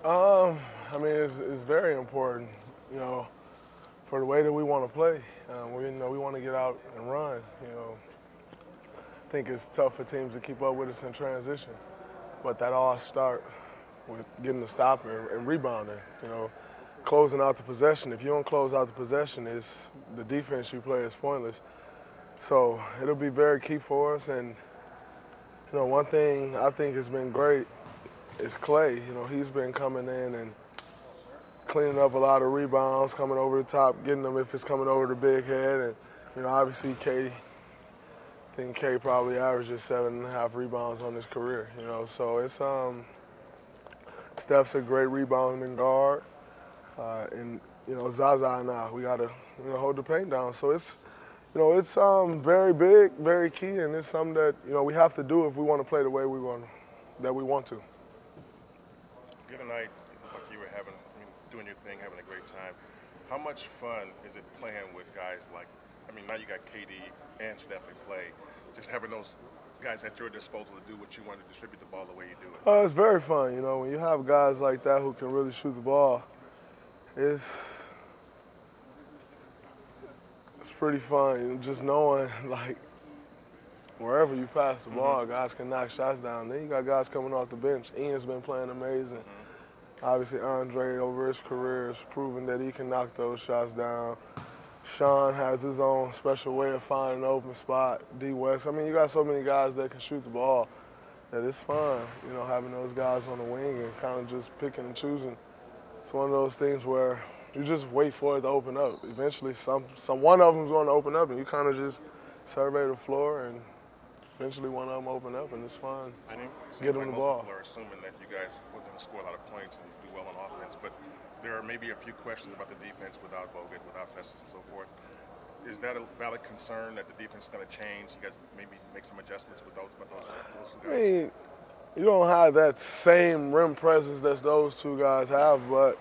I mean, it's very important, you know, for the way that we want to play. We want to get out and run. I think it's tough for teams to keep up with us in transition, but that all start with getting the stop and rebounding. Closing out the possession. If you don't close out the possession, it's the defense you play is pointless. So it'll be very key for us. And one thing I think has been great is Clay. He's been coming in and cleaning up a lot of rebounds, coming over the top, getting them if it's coming over the big head. And obviously I think K probably averages 7.5 rebounds on his career. So it's Steph's a great rebounding guard, and Zaza now we gotta hold the paint down. So it's very big, very key, and it's something that we have to do if we want to play the way we want to. The other night, like you were doing your thing, having a great time. How much fun is it playing with guys like? Now you got KD and Steph and Clay. Just having those guys at your disposal to do what you want to distribute the ball the way you do it. It's very fun. When you have guys like that who can really shoot the ball, it's pretty fun. Just knowing like wherever you pass the ball, guys can knock shots down. Then you got guys coming off the bench. Ian's been playing amazing. Obviously, Andre over his career has proven that he can knock those shots down. Sean has his own special way of finding an open spot. D West. You got so many guys that can shoot the ball that it's fun, having those guys on the wing and kind of just picking and choosing. It's one of those things where you just wait for it to open up. Eventually, some one of them's going to open up, and you kind of just survey the floor, and eventually one of them open up, and it's fun. I think Get them the ball. People are assuming that you guys were going to score a lot of points and do well on offense, but there are maybe a few questions about the defense without Bogut, without Festus, and so forth. Is that a valid concern that the defense is going to change? You guys maybe make some adjustments with those two guys? You don't have that same rim presence that those two guys have, but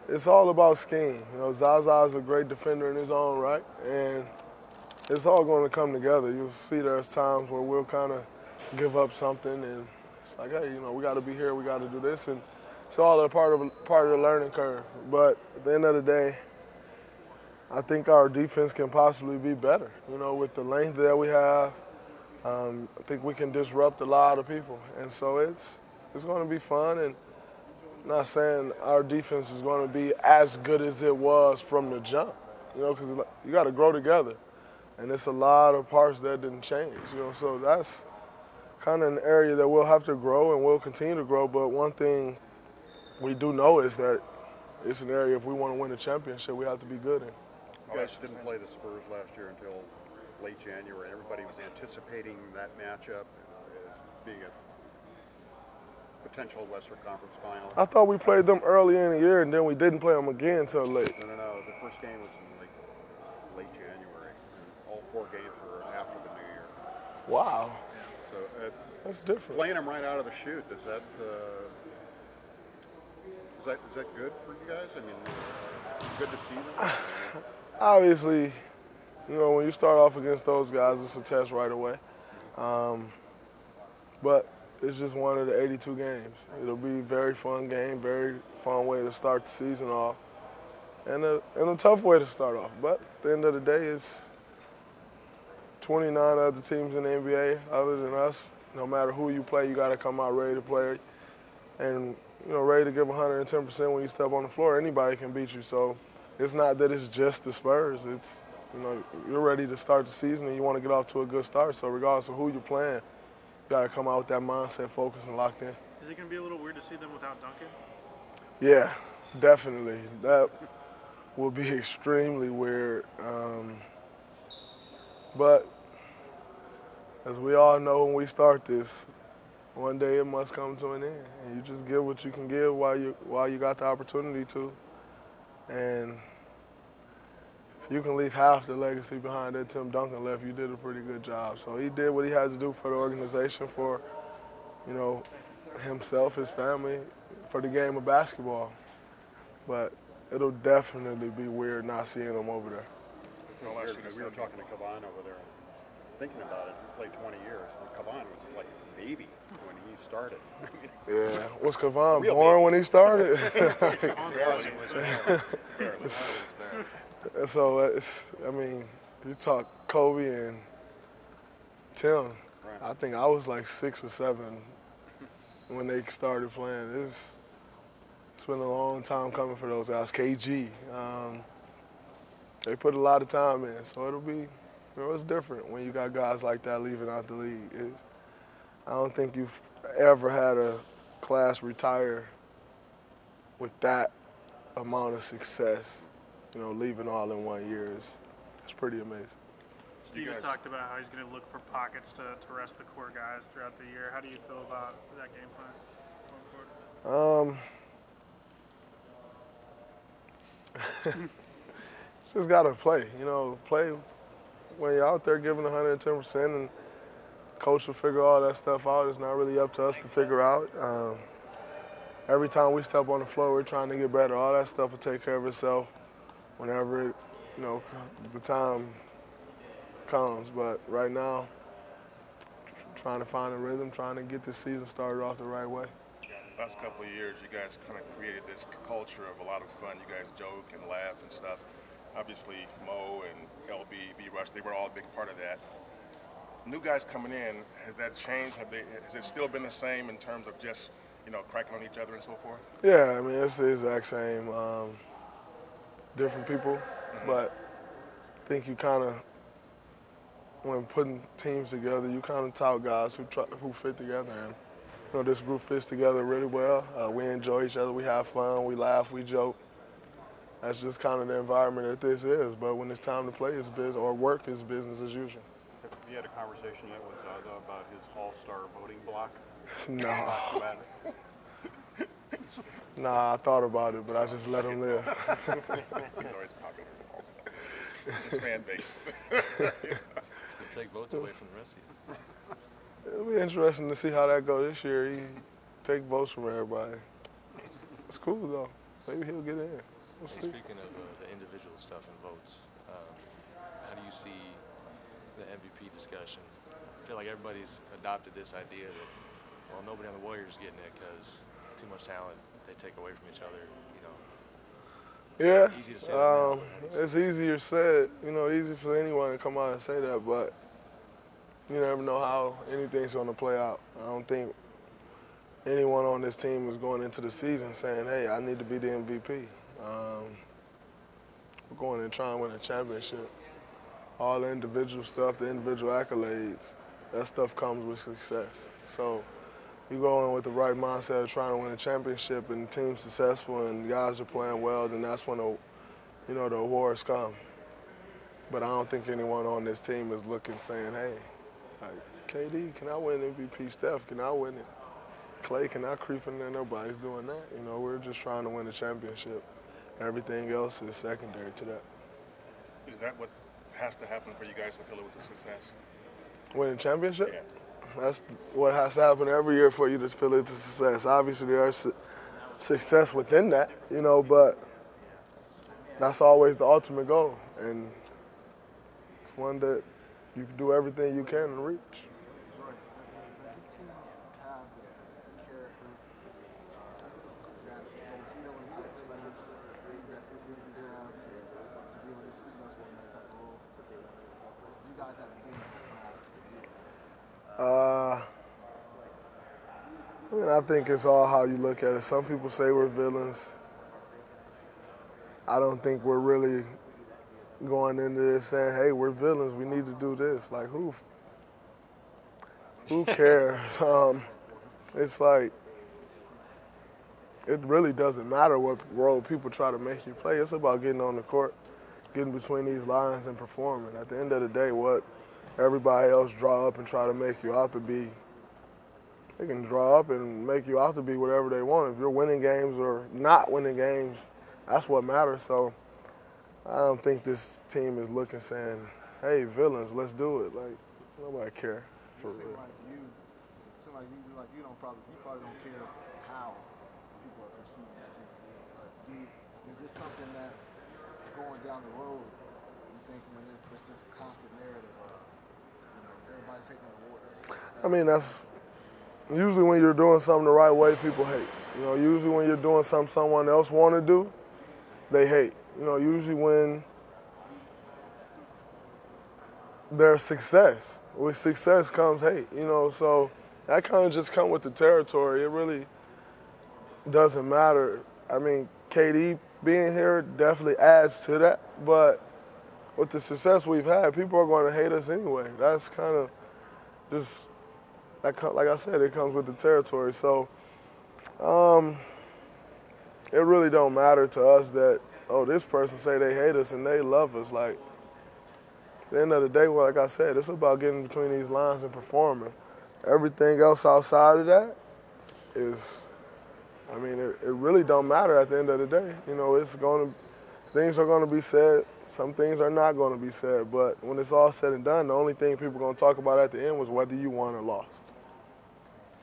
it's all about scheme. Zaza's a great defender in his own right, and it's all going to come together. You'll see there's times where we'll kind of give up something, and it's like, hey, we got to be here, we got to do this, and it's all a part of the learning curve. But at the end of the day, I think our defense can possibly be better. With the length that we have, I think we can disrupt a lot of people, and so it's going to be fun. And I'm not saying our defense is going to be as good as it was from the jump, because you got to grow together, and it's a lot of parts that didn't change. So that's kind of an area that we'll have to grow, and we'll continue to grow. But one thing we do know is that it's an area if we want to win a championship, we have to be good in. You guys didn't play the Spurs last year until late January. Everybody was anticipating that matchup as being a potential Western Conference final. I thought we played them early in the year, and then we didn't play them again until late. No. The first game was in late January. All 4 games were after the New Year. Wow. So that's different. Playing them right out of the chute, is that good for you guys? Good to see them? Obviously, when you start off against those guys, it's a test right away. But it's just one of the 82 games. It'll be a very fun game, very fun way to start the season off, and a tough way to start off. But at the end of the day, it's 29 other teams in the NBA other than us. No matter who you play, you got to come out ready to play, and ready to give 110% when you step on the floor. Anybody can beat you, so it's not that it's just the Spurs. It's you're ready to start the season and you want to get off to a good start. So regardless of who you're playing, you got to come out with that mindset, focused, and locked in. Is it going to be a little weird to see them without Duncan? Yeah, definitely. That will be extremely weird. But as we all know, when we start this, one day it must come to an end, and you just give what you can give while you got the opportunity to. And if you can leave half the legacy behind that Tim Duncan left, you did a pretty good job. So he did what he had to do for the organization, for himself, his family, for the game of basketball. But it'll definitely be weird not seeing him over there. We were talking to Kavan over there. thinking about it, he played 20 years. And Kavan was like a baby when he started. Yeah, was Kevon Real born baby. when he started? Barely was there. Barely. So I mean, you talk Kobe and Tim. Right. I think I was like 6 or 7 when they started playing. It's been a long time coming for those guys. KG, they put a lot of time in, so it's different when you got guys like that leaving out the league. I don't think you've ever had a class retire with that amount of success. Leaving all in 1 year it's pretty amazing. Steve has talked about how he's going to look for pockets to rest the core guys throughout the year. How do you feel about that game plan going forward? Just gotta play. Play when you're out there giving 110%, and coach will figure all that stuff out. It's not really up to us to figure out. Every time we step on the floor, we're trying to get better. All that stuff will take care of itself whenever the time comes. But right now, trying to find a rhythm, trying to get the season started off the right way. Last couple of years, you guys kind of created this culture of a lot of fun. You guys joke and laugh and stuff. Obviously, Mo and LB, B. Rush, they were all a big part of that. New guys coming in, has that changed? Has it still been the same in terms of just, cracking on each other and so forth? Yeah, I mean, it's the exact same. Different people, but I think you kind of, when putting teams together, you kind of tout guys who fit together. And this group fits together really well. We enjoy each other. We have fun. We laugh. We joke. That's just kind of the environment that this is. But when it's time to play, it's business, or work is business as usual. You had a conversation that was about his all-star voting block. No. Nah, I thought about it, but I just let him live. He's always popular. His fan base. Take votes away from the rest of you. It'll be interesting to see how that goes this year. He take votes from everybody. It's cool though. Maybe he'll get in. We'll see. Speaking of the individual stuff and votes, how do you see the MVP discussion? I feel like everybody's adopted this idea that, nobody on the Warriors getting it because too much talent, they take away from each other. Yeah, Easy to say that now, but it's easier said. Easy for anyone to come out and say that, but you never know how anything's going to play out. I don't think anyone on this team is going into the season saying, hey, I need to be the MVP. We're going in trying to win a championship. All the individual stuff, the individual accolades, that stuff comes with success. So you go in with the right mindset of trying to win a championship and the team's successful and guys are playing well, then that's when the awards come. But I don't think anyone on this team is looking saying, hey, like, KD, can I win MVP? Steph, can I win it? Clay, can I creep in there? Nobody's doing that. We're just trying to win a championship. Everything else is secondary to that. Is that what has to happen for you guys to feel it was a success? Win a championship? Yeah. That's what has to happen every year for you to feel it's a success. Obviously, there's success within that, but that's always the ultimate goal. And it's one that you can do everything you can to reach. Does this team have the character that they feel and to express that they really have to be able to be successful in that type of role? You guys have a game I think it's all how you look at it. Some people say we're villains. I don't think we're really going into this saying, hey, we're villains, we need to do this. Like, who cares? It's like, it really doesn't matter what role people try to make you play. It's about getting on the court, getting between these lines and performing. At the end of the day, what everybody else draw up and try to make you out to be, they can draw up and make you out to be whatever they want. If you're winning games or not winning games, that's what matters. So I don't think this team is looking saying, hey, villains, let's do it. Like, nobody care for real. You probably don't care how people are perceiving this team. But is this something that going down the road, you think when it's just a constant narrative of, everybody's hating on the Warriors? I mean, that's usually when you're doing something the right way, people hate. You know, usually when you're doing something someone else want to do, they hate. You know, usually when there's success, with success comes hate. You know, so that kind of just come with the territory. It really doesn't matter. I mean, KD being here definitely adds to that, but with the success we've had, people are going to hate us anyway. That's kind of just, like I said, it comes with the territory. So it really don't matter to us that, oh, this person say they hate us and they love us. Like, at the end of the day, well, like I said, it's about getting between these lines and performing. Everything else outside of that is, I mean, it really don't matter at the end of the day. You know, things are going to be said. Some things are not going to be said. But when it's all said and done, the only thing people are going to talk about at the end was whether you won or lost.